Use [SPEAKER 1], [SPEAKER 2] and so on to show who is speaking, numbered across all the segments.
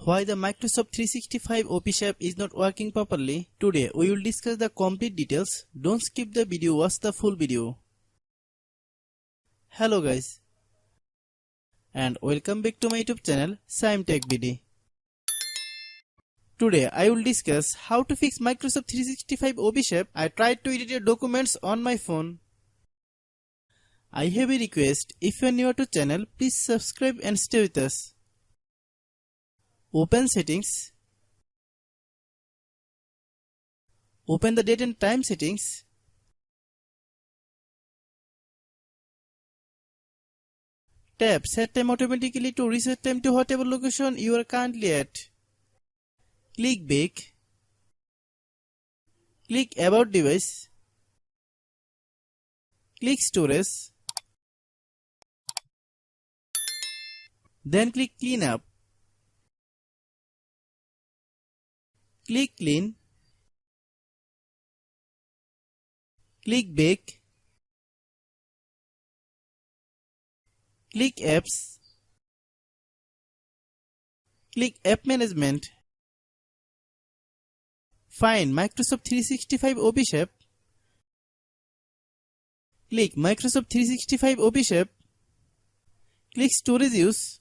[SPEAKER 1] Why the Microsoft 365 Office app is not working properly? Today we will discuss the complete details. Don't skip the video, watch the full video. Hello guys, and welcome back to my YouTube channel Shaem Tech BD. Today I will discuss how to fix Microsoft 365 Office app. I tried to edit your documents on my phone. I have a request. If you are new to channel, please subscribe and stay with us. Open settings. Open the date and time settings. Tap set time automatically to reset time to whatever location you are currently at. Click back. Click about device. Click storage. Then click clean up. Click clean. Click back. Click apps. Click app management. Find Microsoft 365 Office app. Click Microsoft 365 Office app. Click storage use.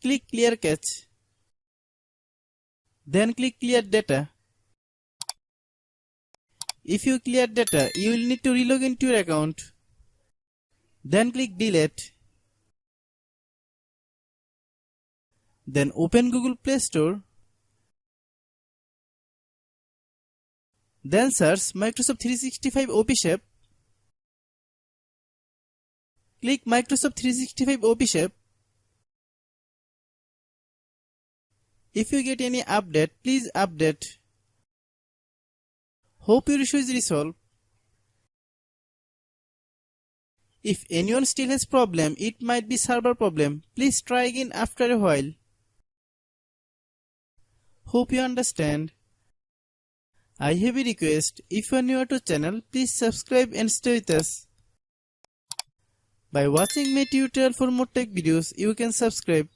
[SPEAKER 1] Click clear cache. Then click clear data. If you clear data, you will need to relog into your account. Then click delete. Then open Google Play Store. Then search Microsoft 365 Office app. Click Microsoft 365 Office app. If you get any update, please update. Hope your issue is resolved. If anyone still has problem, it might be server problem. Please try again after a while. Hope you understand. I have a request. If you are new to channel, please subscribe and stay with us. By watching my tutorial for more tech videos, you can subscribe.